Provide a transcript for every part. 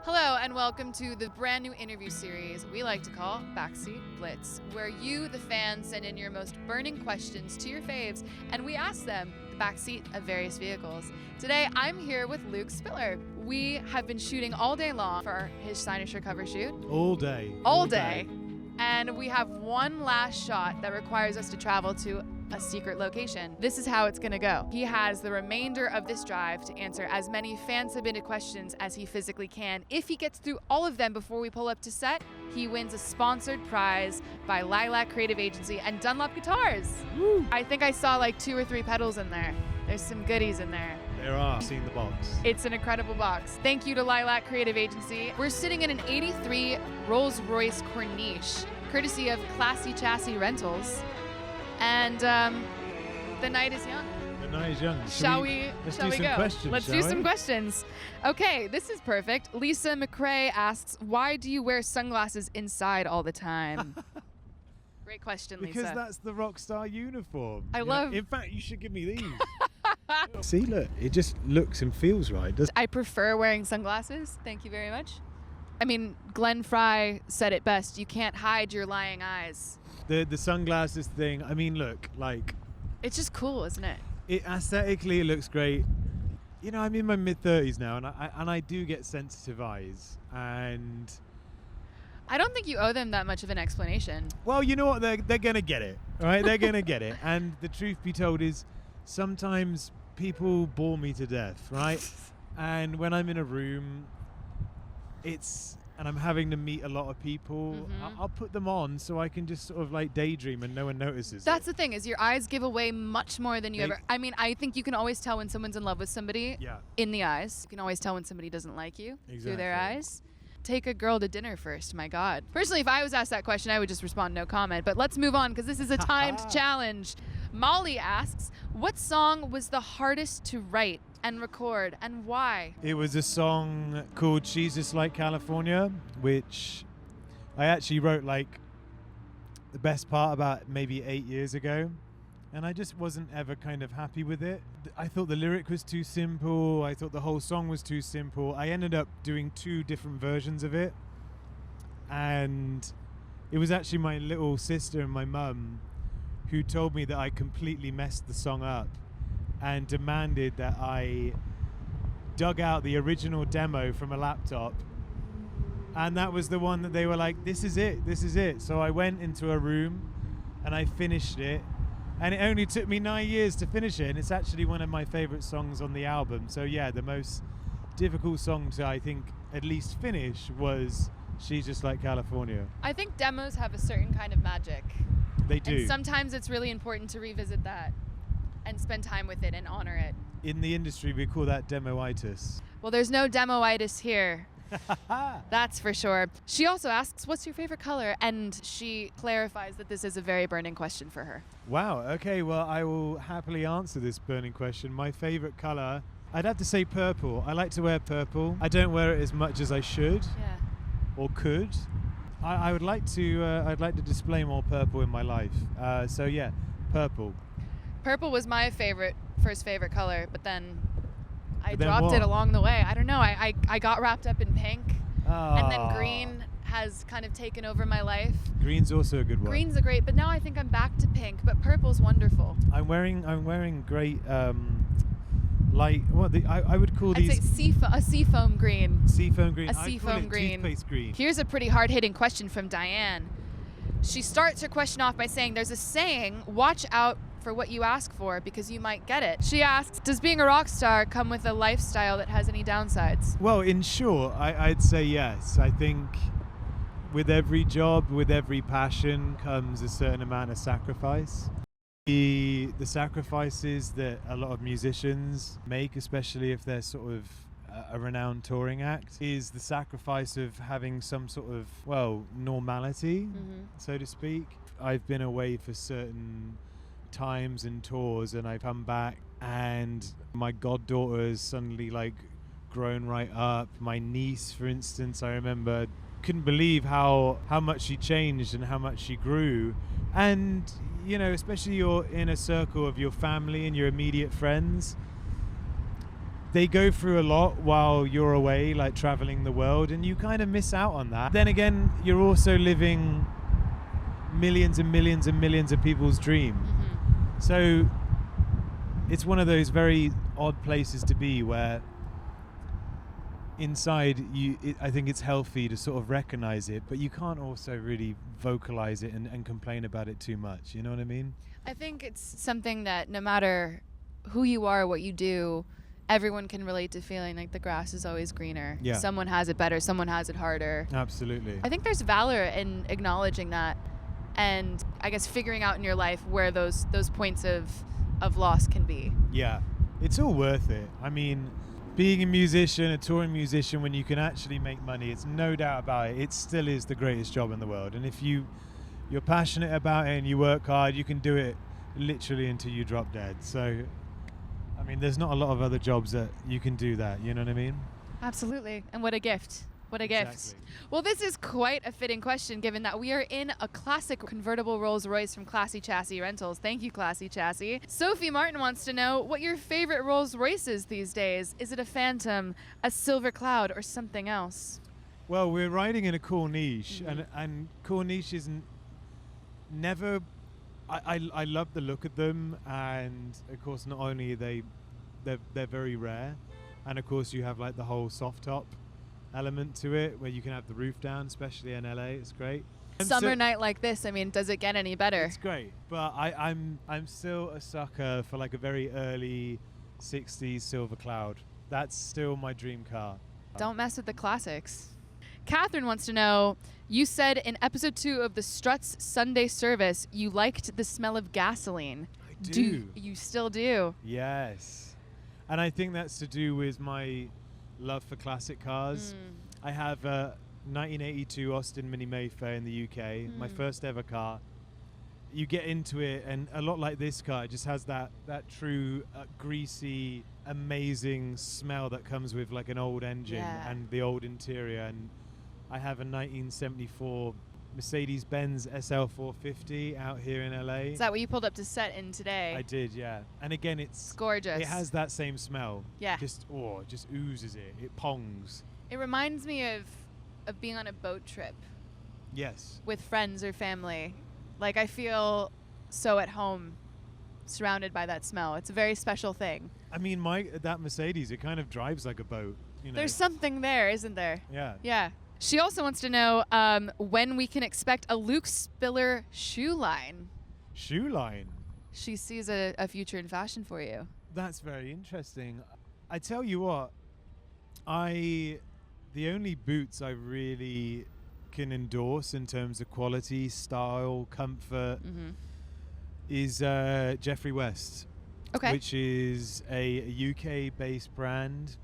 Hello and welcome to the brand new interview series we like to call Backseat Blitz, where you, the fans, send in your most burning questions to your faves and we ask them the backseat of various vehicles. Today I'm here with Luke Spiller. We have been shooting all day long for his CYNOSURE cover shoot. All day. All day. And we have one last shot that requires us to travel to a secret location. This is how it's gonna go. He has the remainder of this drive to answer as many fan-submitted questions as he physically can. If he gets through all of them before we pull up to set, he wins a sponsored prize by LILAC Creative Agency and Dunlop Guitars. Woo. I think I saw like 2 or 3 pedals in there. There's some goodies in there. There are. I've seen the box. It's an incredible box. Thank you to LILAC Creative Agency. We're sitting in an 83 Rolls Royce Corniche, courtesy of Classy Chassis Rentals. And the night is young. The night is young. Let's do go? some questions, Let's shall do we? some questions. Okay, this is perfect. Lisa McRae asks, why do you wear sunglasses inside all the time? Great question, Lisa. Because that's the rock star uniform. I You love- know, in fact, you should give me these. See, look, it just looks and feels right, doesn't I prefer wearing sunglasses. Thank you very much. I mean, Glenn Fry said it best. You can't hide your lying eyes. the sunglasses thing? I mean, look, like, It's just cool, isn't it? it aesthetically it looks great. You know, I'm in my mid-30s now, and I do get sensitive eyes, and I don't think you owe them that much of an explanation. well, you know what? They're gonna get it, right? They're gonna get it. And the truth be told is, sometimes people bore me to death, right? And when I'm in a room, and I'm having to meet a lot of people, Mhm. I'll put them on so I can just sort of like daydream and no one notices. That's the thing, is your eyes give away much more than you They- ever. I mean, I think you can always tell when someone's in love with somebody Yeah, in the eyes. You can always tell when somebody doesn't like you through their Exactly. eyes. Take a girl to dinner first, my God. Personally, if I was asked that question, I would just respond no comment. But let's move on because this is a timed challenge. Molly asks, what song was the hardest to write and record and why? it was a song called "She's Just Like California," which I actually wrote like the best part about maybe 8 years ago. And I just wasn't ever kind of happy with it. I thought the lyric was too simple. I thought the whole song was too simple. I ended up doing 2 different versions of it. And it was actually my little sister and my mum who told me that I completely messed the song up and demanded that I dug out the original demo from a laptop. And that was the one that they were like, this is it, this is it. So I went into a room and I finished it. And it only took me 9 years to finish it, and it's actually one of my favorite songs on the album. So yeah, the most difficult song to, I think, at least finish was "She's Just Like California." I think demos have a certain kind of magic. They do. And sometimes it's really important to revisit that and spend time with it and honor it. In the industry, we call that demoitis. Well, there's no demoitis here. That's for sure. She also asks, what's your favorite color? And she clarifies that this is a very burning question for her. Wow, okay, well, I will happily answer this burning question. My favorite color, I'd have to say purple. I like to wear purple. I don't wear it as much as I should Yeah. or could. I would like to, I'd like to display more purple in my life. So yeah, purple. Purple was my first favorite color, but then I But then dropped what? it along the way. I don't know. I got wrapped up in pink, and then Ah, green has kind of taken over my life. Green's also a good one. Green's a great, but now I think I'm back to pink, but purple's wonderful. I'm wearing great light. What I would call I'd say these a seafoam green. seafoam green. A I'd call seafoam it green. toothpaste green. Here's a pretty hard-hitting question from Diane. She starts her question off by saying, there's a saying, watch out for what you ask for because you might get it. She asks, does being a rock star come with a lifestyle that has any downsides? Well, in short, I'd say yes. I think with every job, with every passion comes a certain amount of sacrifice. The sacrifices that a lot of musicians make, especially if they're sort of a renowned touring act, is the sacrifice of having some sort of, well, normality, so to speak. I've been away for certain times and tours, and I've come back and my goddaughter's suddenly like grown right up. My niece, for instance, I remember couldn't believe how much she changed and how much she grew. And you know, especially you're in a circle of your family and your immediate friends, they go through a lot while you're away, like traveling the world, and you kind of miss out on that. Then again, you're also living millions and millions and millions of people's dream. So it's one of those very odd places to be where inside I think it's healthy to sort of recognize it, but you can't also really vocalize it and complain about it too much. You know what I mean? I think it's something that no matter who you are, what you do, everyone can relate to feeling like the grass is always greener. Yeah. Someone has it better, someone has it harder. Absolutely. I think there's valor in acknowledging that, and I guess figuring out in your life where those points of loss can be. Yeah, it's all worth it. I mean, being a musician, a touring musician, when you can actually make money, it's no doubt about it, it still is the greatest job in the world. And if you're passionate about it and you work hard, you can do it literally until you drop dead. So, I mean, there's not a lot of other jobs that you can do that, you know what I mean? Absolutely. And what a gift. What a gift. Exactly. Well, this is quite a fitting question given that we are in a classic convertible Rolls Royce from Classy Chassis Rentals. Thank you, Classy Chassis. Sophie Martin wants to know what your favorite Rolls Royce is these days. Is it a Phantom, a Silver Cloud, or something else? Well, we're riding in a Corniche, and Corniche isn't never... I love the look of them, and of course not only are they're very rare, and of course you have like the whole soft top element to it where you can have the roof down, especially in LA. It's great. Summer night like this, I mean, does it get any better? It's great, but I'm still a sucker for like a very early 60s Silver Cloud. That's still my dream car. Don't mess with the classics. Catherine wants to know, you said in episode 2 of the Struts Sunday service you liked the smell of gasoline. I do. You still do? Yes. And I think that's to do with my love for classic cars. I have a 1982 Austin Mini Mayfair in the UK, my first ever car. You get into it, and a lot like this car, it just has that true greasy, amazing smell that comes with like an old engine and the old interior. And I have a 1974 Mercedes-Benz SL450 out here in LA. Is that what you pulled up to set in today? I did, yeah. And again, it's gorgeous. It has that same smell. Yeah. Just oozes it. It pongs. It reminds me of being on a boat trip. Yes. With friends or family. Like, I feel so at home surrounded by that smell. It's a very special thing. I mean, that Mercedes, it kind of drives like a boat. You know? There's something there, isn't there? Yeah. Yeah. She also wants to know when we can expect a Luke Spiller shoe line. Shoe line? She sees a future in fashion for you. That's very interesting. I tell you what, the only boots I really can endorse in terms of quality, style, comfort is Jeffrey West, which is a UK-based brand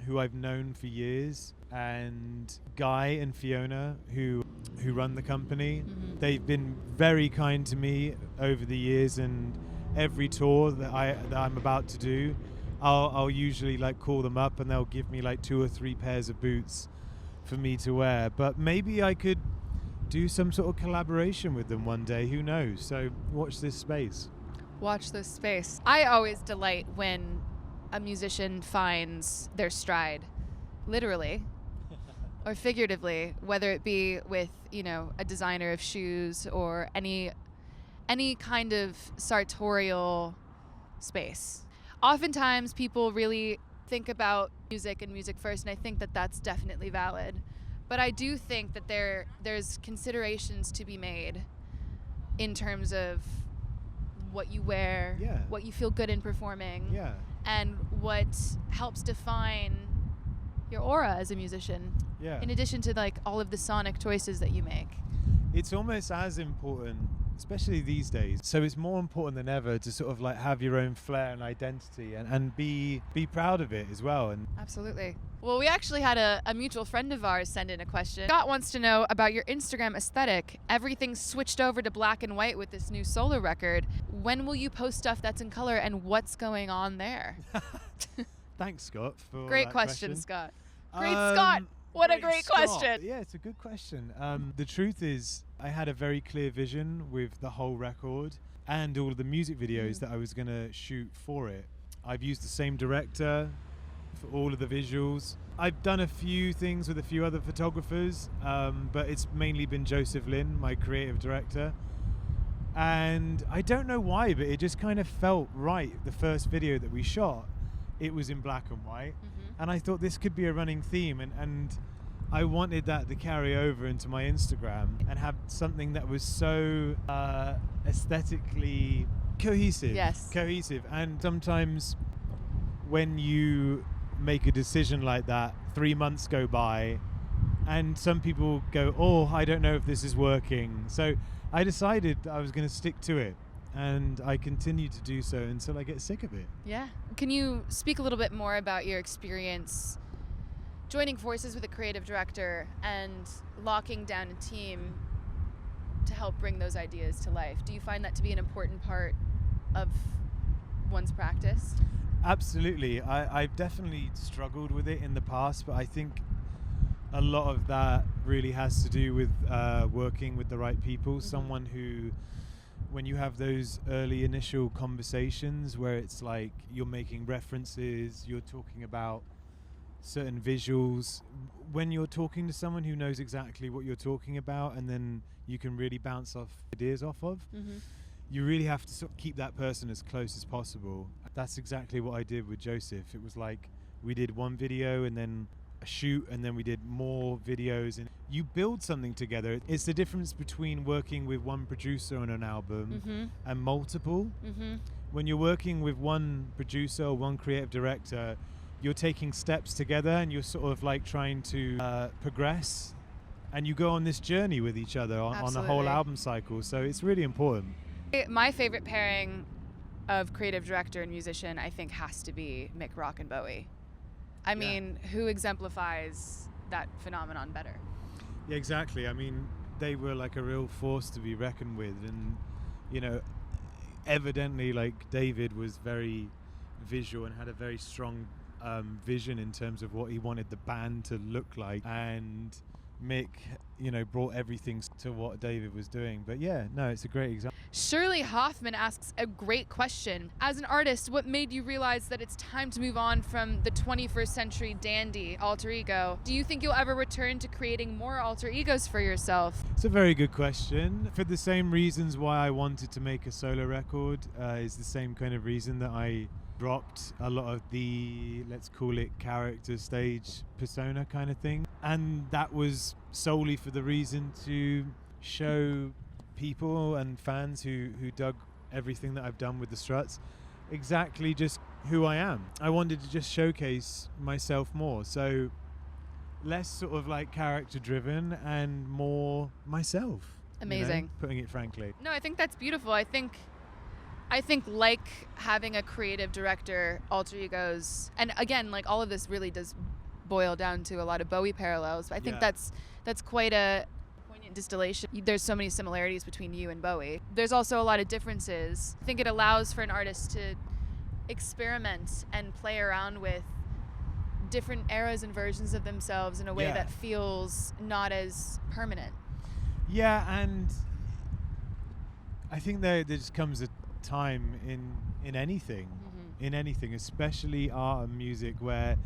who I've known for years, and Guy and Fiona who run the company. They've been very kind to me over the years, and every tour that I'm about to do, I'll usually like call them up and they'll give me like 2 or 3 pairs of boots for me to wear. But maybe I could do some sort of collaboration with them one day, who knows? So watch this space. Watch this space. I always delight when a musician finds their stride, literally or figuratively, whether it be with, a designer of shoes or any kind of sartorial space. Oftentimes people really think about music and music first, and I think that that's definitely valid. But I do think that there's considerations to be made in terms of what you wear, what you feel good in performing, and what helps define your aura as a musician. In addition to like all of the sonic choices that you make. It's almost as important, especially these days. So it's more important than ever to sort of like have your own flair and identity and be proud of it as well. And absolutely. Well, we actually had a mutual friend of ours send in a question. Scott wants to know about your Instagram aesthetic. Everything's switched over to black and white with this new solo record. When will you post stuff that's in color, and what's going on there? Thanks, Scott, for great that question, Scott. Great, Scott. What a great question. Yeah, it's a good question. The truth is, I had a very clear vision with the whole record and all of the music videos that I was going to shoot for it. I've used the same director for all of the visuals. I've done a few things with a few other photographers, but it's mainly been Joseph Lin, my creative director. And I don't know why, but it just kind of felt right. The first video that we shot, it was in black and white. And I thought this could be a running theme, and I wanted that to carry over into my Instagram and have something that was so aesthetically cohesive. Yes. Cohesive. And sometimes when you make a decision like that, 3 months go by and some people go, oh, I don't know if this is working. So I decided I was going to stick to it, and I continue to do so until I get sick of it. Yeah. Can you speak a little bit more about your experience joining forces with a creative director and locking down a team to help bring those ideas to life? Do you find that to be an important part of one's practice? Absolutely. I've definitely struggled with it in the past, but I think a lot of that really has to do with working with the right people. Someone who, when you have those early initial conversations where it's like you're making references, you're talking about certain visuals, when you're talking to someone who knows exactly what you're talking about and then you can really bounce off ideas off of, you really have to sort of keep that person as close as possible. That's exactly what I did with Joseph. It was like we did one video and then a shoot, and then we did more videos, and you build something together. It's the difference between working with one producer on an album and multiple. When you're working with one producer or one creative director, you're taking steps together and you're sort of like trying to progress, and you go on this journey with each other on the whole album cycle. So it's really important. My favorite pairing of creative director and musician, I think, has to be Mick Rock and Bowie. I mean, who exemplifies that phenomenon better? Yeah, exactly. I mean, they were like a real force to be reckoned with, and you know, evidently, like David was very visual and had a very strong vision in terms of what he wanted the band to look like, and Mick, you know, brought everything to what David was doing. But yeah, no, it's a great example. Shirley Hoffman asks a great question. As an artist, what made you realize that it's time to move on from the 21st century dandy alter ego? Do you think you'll ever return to creating more alter egos for yourself? It's a very good question. For the same reasons why I wanted to make a solo record is the same kind of reason that I dropped a lot of the, let's call it, character stage persona kind of thing. And that was solely for the reason to show people and fans who dug everything that I've done with the Struts exactly just who I am. I wanted to just showcase myself more. So less sort of like character driven and more myself. Amazing. You know, putting it frankly. No, I think that's beautiful. I think like having a creative director, alter egos, and again, like all of this really does boil down to a lot of Bowie parallels. I think that's quite a poignant distillation. There's so many similarities between you and Bowie. There's also a lot of differences. I think it allows for an artist to experiment and play around with different eras and versions of themselves in a way that feels not as permanent. Yeah, and I think there just comes a time in anything, especially art and music, where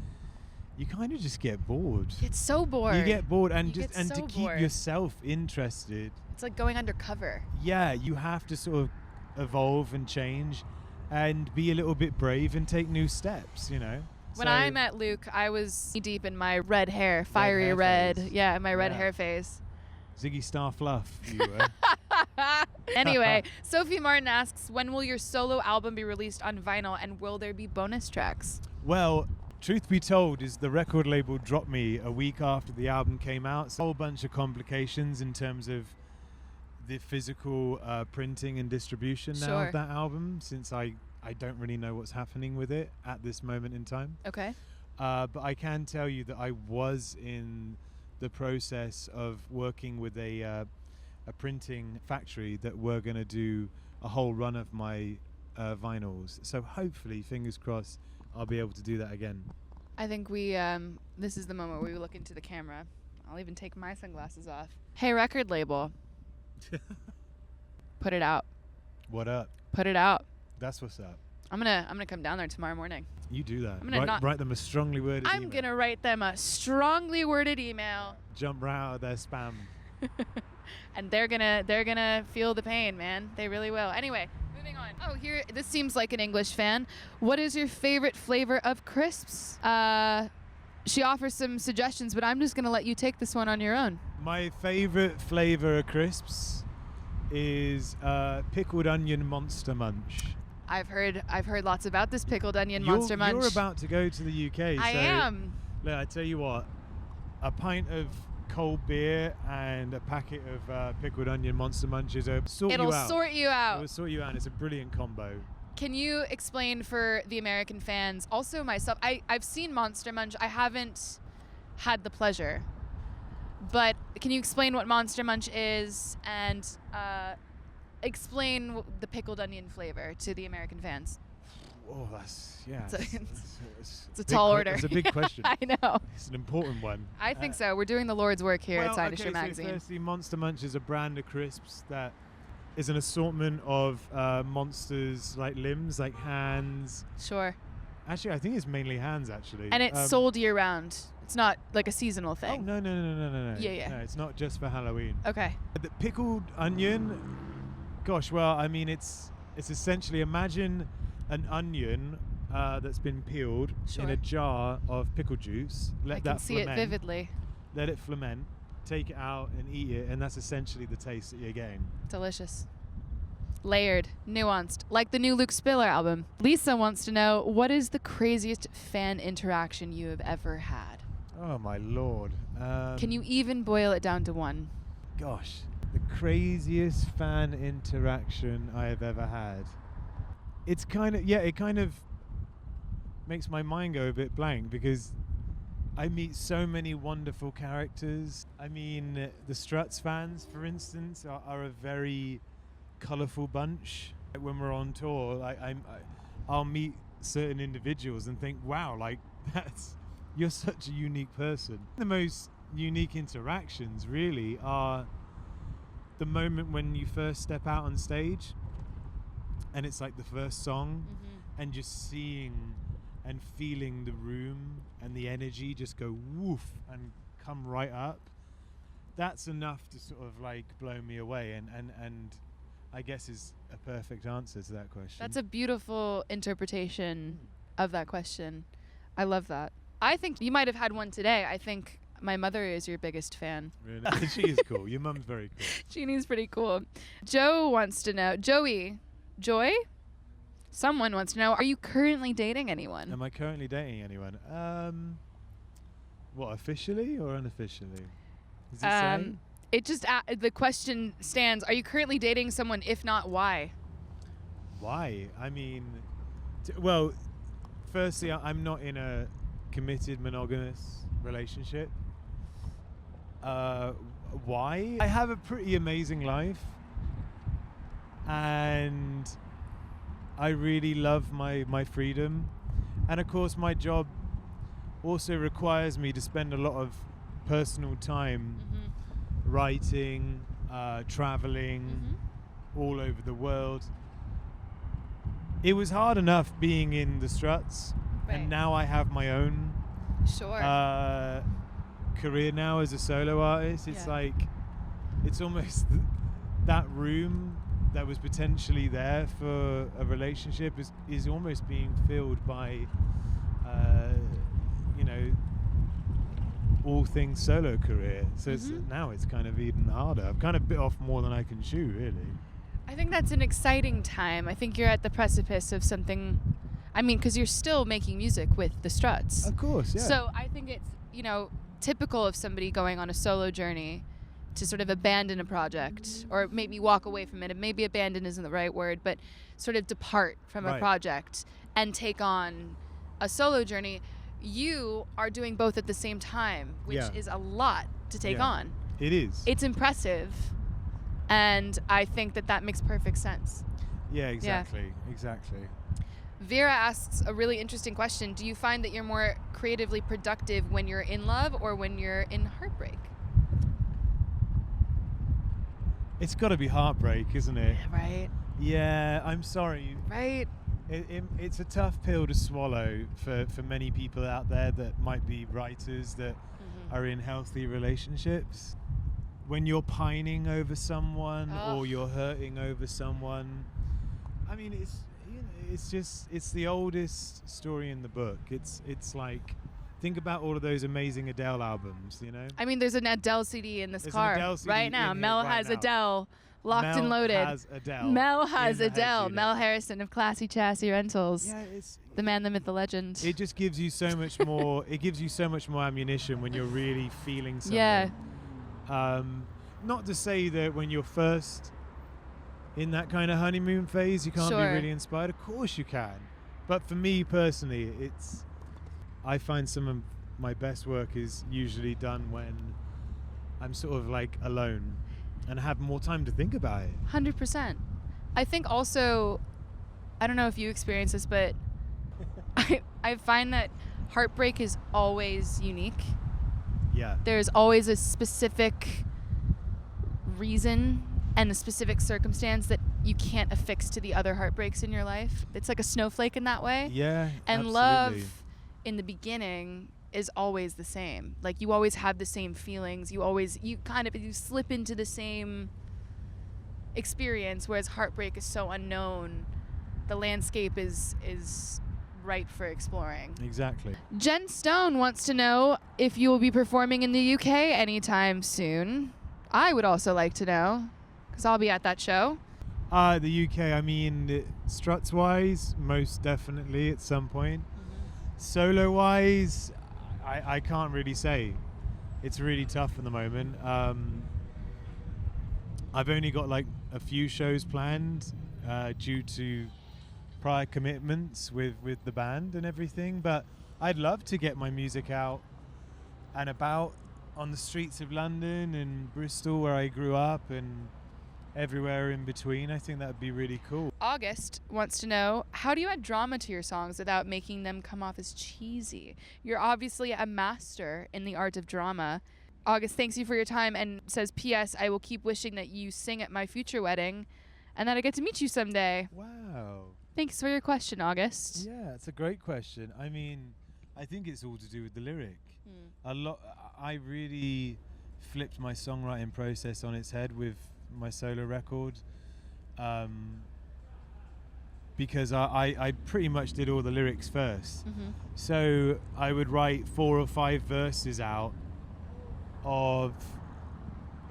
you kind of just get bored. It's so bored. You get bored, and to keep yourself interested, it's like going undercover. Yeah, you have to sort of evolve and change and be a little bit brave and take new steps, you know. When I met Luke, I was deep in my red hair, fiery red. Yeah, my red hair phase. Ziggy Star Fluff, you were. Anyway, Sophie Martin asks, when will your solo album be released on vinyl, and will there be bonus tracks? Well, truth be told, is the record label dropped me a week after the album came out. So a whole bunch of complications in terms of the physical printing and distribution now of that album, since I don't really know what's happening with it at this moment in time. Okay. But I can tell you that I was in the process of working with a printing factory that were going to do a whole run of my vinyls. So hopefully, fingers crossed, I'll be able to do that again. I think this is the moment where we look into the camera. I'll even take my sunglasses off. Hey, record label. Put it out. What up? Put it out. That's what's up. I'm gonna come down there tomorrow morning. You do that. I'm gonna Write them a strongly worded email. I'm going to write them a strongly worded email. Jump right out of their spam. And they're gonna feel the pain, man. They really will. Anyway, moving on. Oh, here, this seems like an English fan. What is your favorite flavor of crisps? She offers some suggestions, but I'm just gonna let you take this one on your own. My favorite flavor of crisps is pickled onion Monster Munch. I've heard lots about this pickled onion Monster Munch. You're about to go to the UK. I am. Look, I tell you what, a pint of cold beer and a packet of pickled onion Monster Munches will sort you out. It'll sort you out. It will sort you out. It's a brilliant combo. Can you explain for the American fans, also myself, I've seen Monster Munch. I haven't had the pleasure. But can you explain what Monster Munch is and explain the pickled onion flavor to the American fans? Oh, that's, yeah. It's a tall order. It's a big question. I know. It's an important one. I think so. We're doing the Lord's work here at ISSUE Magazine. So firstly, Monster Munch is a brand of crisps that is an assortment of monsters like limbs, like hands. Sure. Actually, I think it's mainly hands, actually. And it's sold year round. It's not like a seasonal thing. Oh, no. Yeah. No, it's not just for Halloween. Okay. The pickled onion, gosh, well, I mean, it's essentially, imagine an onion that's been peeled in a jar of pickle juice. I can see it vividly. Let it ferment, take it out and eat it, and that's essentially the taste that you're getting. Delicious. Layered, nuanced, like the new Luke Spiller album. Lisa wants to know, what is the craziest fan interaction you have ever had? Oh, my Lord. Can you even boil it down to one? Gosh, the craziest fan interaction I have ever had. It's it kind of makes my mind go a bit blank because I meet so many wonderful characters. I mean, the Struts fans, for instance, are a very colourful bunch. When we're on tour, I'll meet certain individuals and think, wow, like you're such a unique person. The most unique interactions really are the moment when you first step out on stage and it's like the first song, and just seeing and feeling the room and the energy just go woof and come right up. That's enough to sort of like blow me away, and I guess is a perfect answer to that question. That's a beautiful interpretation of that question. I love that. I think you might have had one today. I think my mother is your biggest fan. Really? She is cool. Your mum's very cool. Jeannie's pretty cool. Joe wants to know, Joy? Someone wants to know, are you currently dating anyone? Am I currently dating anyone? What, officially or unofficially? Does it say? It just, the question stands, are you currently dating someone? If not, why? Why? I mean, well, firstly, I'm not in a committed monogamous relationship. Why? I have a pretty amazing life, and I really love my freedom, and of course my job also requires me to spend a lot of personal time writing, traveling all over the world. It was hard enough being in the Struts, and now I have my own career now as a solo artist. It's like, it's almost that room that was potentially there for a relationship is almost being filled by all things solo career. So now it's kind of even harder. I've kind of bit off more than I can chew, really. I think that's an exciting time. I think you're at the precipice of something. I mean, because you're still making music with the Struts. Of course, yeah. So I think it's, typical of somebody going on a solo journey to sort of abandon a project, or maybe walk away from it. And maybe abandon isn't the right word, but sort of depart from a project and take on a solo journey. You are doing both at the same time, which is a lot to take on. It is. It's impressive. And I think that makes perfect sense. Yeah, exactly. Exactly. Vera asks a really interesting question. Do you find that you're more creatively productive when you're in love or when you're in heartbreak? It's got to be heartbreak, isn't it? Right. Yeah, I'm sorry. Right. It's a tough pill to swallow for many people out there that might be writers that are in healthy relationships. When you're pining over someone or you're hurting over someone, I mean, it's the oldest story in the book. It's like, think about all of those amazing Adele albums, you know? I mean, there's an Adele CD in this car right now. Mel has Adele locked and loaded. Mel has Adele. Mel Harrison of Classy Chassis Rentals. Yeah, it's the man, the myth, the legend. It just gives you so much more. It gives you so much more ammunition when you're really feeling something. Yeah. Not to say that when you're first in that kind of honeymoon phase, you can't be really inspired. Of course you can. But for me personally, I find some of my best work is usually done when I'm sort of like alone and have more time to think about it. 100%. I think also, I don't know if you experience this, but I find that heartbreak is always unique. Yeah. There's always a specific reason and a specific circumstance that you can't affix to the other heartbreaks in your life. It's like a snowflake in that way. Yeah, and absolutely. Love in the beginning is always the same. Like, you always have the same feelings. You slip into the same experience, whereas heartbreak is so unknown. The landscape is ripe for exploring. Exactly. Jen Stone wants to know if you will be performing in the UK anytime soon. I would also like to know, because I'll be at that show. The UK, I mean, Struts-wise, most definitely at some point. Solo-wise, I can't really say. It's really tough at the moment. I've only got like a few shows planned due to prior commitments with the band and everything, but I'd love to get my music out and about on the streets of London and Bristol, where I grew up, and everywhere in between. I think that would be really cool. August wants to know, how do you add drama to your songs without making them come off as cheesy? You're obviously a master in the art of drama. August thanks you for your time and says, P.S. I will keep wishing that you sing at my future wedding and that I get to meet you someday. Wow. Thanks for your question, August. Yeah, it's a great question. I mean, I think it's all to do with the lyric. I really flipped my songwriting process on its head with my solo record, because I pretty much did all the lyrics first. So I would write 4 or 5 verses out of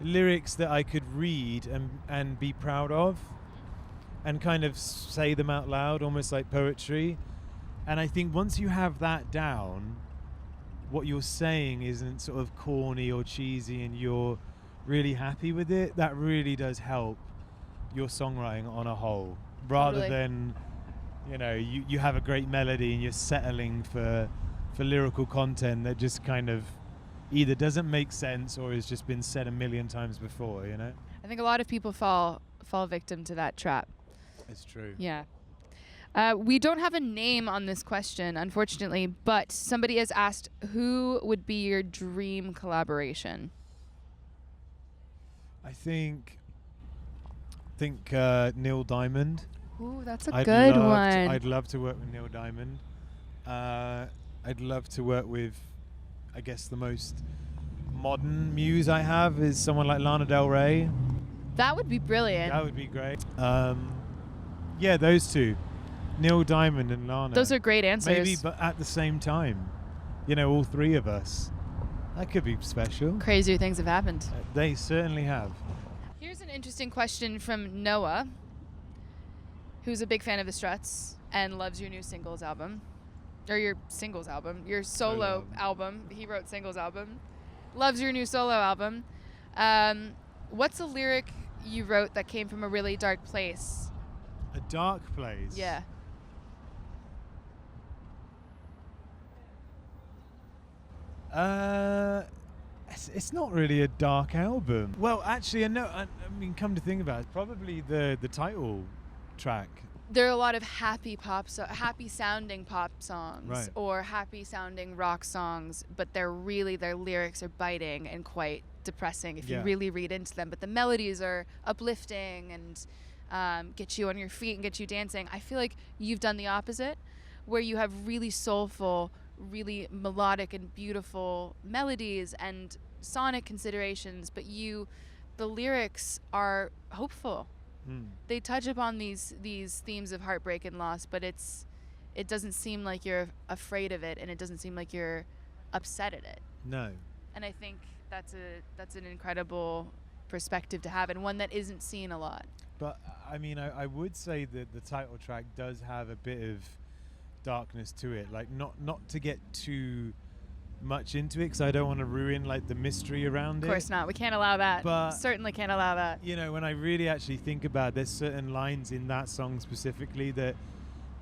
lyrics that I could read and be proud of, and kind of say them out loud, almost like poetry. And I think once you have that down, what you're saying isn't sort of corny or cheesy and you're really happy with it, that really does help your songwriting on a whole, rather than, you know, you have a great melody and you're settling for lyrical content that just kind of either doesn't make sense or has just been said a million times before, you know? I think a lot of people fall victim to that trap. It's true. Yeah. We don't have a name on this question, unfortunately, but somebody has asked, who would be your dream collaboration? I think Neil Diamond. Ooh, that's a good one. I'd love to work with Neil Diamond. I'd love to work with, I guess, the most modern muse I have is someone like Lana Del Rey. That would be brilliant. That would be great. Yeah, those two. Neil Diamond and Lana. Those are great answers. Maybe, but at the same time, you know, all three of us. That could be special. Crazier things have happened. They certainly have. Here's an interesting question from Noah, who's a big fan of the Struts and loves your new singles album. Or your singles album. Your solo album. He wrote singles album. Loves your new solo album. What's a lyric you wrote that came from a really dark place? A dark place? Yeah. It's not really a dark album. Well, actually, no. I mean, come to think about it, probably the title track. There are a lot of happy sounding pop songs, right, or happy sounding rock songs, but their lyrics are biting and quite depressing if you really read into them. But the melodies are uplifting and get you on your feet and get you dancing. I feel like you've done the opposite, where you have really soulful, really melodic and beautiful melodies and sonic considerations, but the lyrics are hopeful. They touch upon these themes of heartbreak and loss, but it doesn't seem like you're afraid of it, and it doesn't seem like you're upset at it. No. And I think that's an incredible perspective to have, and one that isn't seen a lot. But I mean, I would say that the title track does have a bit of darkness to it, like not to get too much into it, because I don't want to ruin like the mystery around it. Of course not. We can't allow that. But certainly can't allow that. You know, when I really actually think about it, there's certain lines in that song specifically that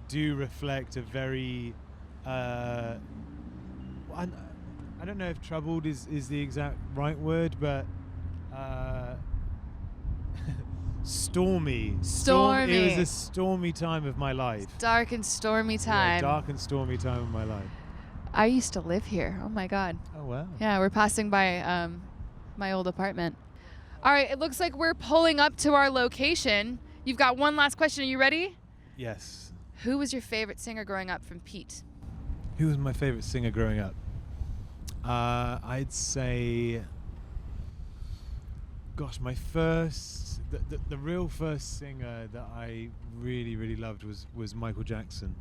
do reflect a very I don't know if troubled is the exact right word, but stormy. It was a stormy time of my life. Dark and stormy time. Yeah, dark and stormy time of my life. I used to live here. Oh my God. Oh wow. Yeah, we're passing by my old apartment. All right, it looks like we're pulling up to our location. You've got one last question. Are you ready? Yes. Who was your favorite singer growing up from Pete? Who was my favorite singer growing up? I'd say, gosh, my first, the real first singer that I really, really loved was Michael Jackson.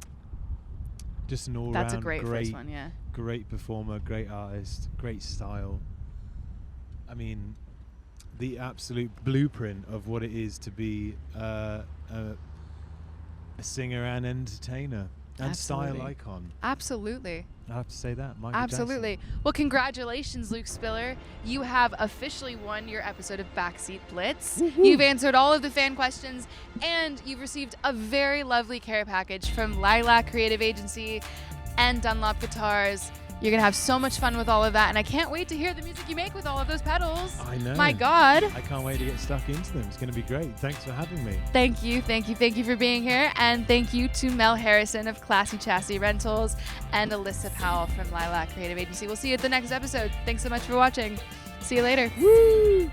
Just an all-round That's a great first one, yeah. Great performer, great artist, great style. I mean, the absolute blueprint of what it is to be a singer and entertainer and Absolutely. style icon. Absolutely. I have to say that, Michael Absolutely. Jackson. Well, congratulations, Luke Spiller. You have officially won your episode of Backseat Blitz. Woo-hoo. You've answered all of the fan questions, and you've received a very lovely care package from LILAC Creative Agency and Dunlop Guitars. You're going to have so much fun with all of that, and I can't wait to hear the music you make with all of those pedals. I know. My God. I can't wait to get stuck into them. It's going to be great. Thanks for having me. Thank you for being here, and thank you to Mel Harrison of Classy Chassis Rentals and Alyssa Powell from LILAC Creative Agency. We'll see you at the next episode. Thanks so much for watching. See you later. Woo!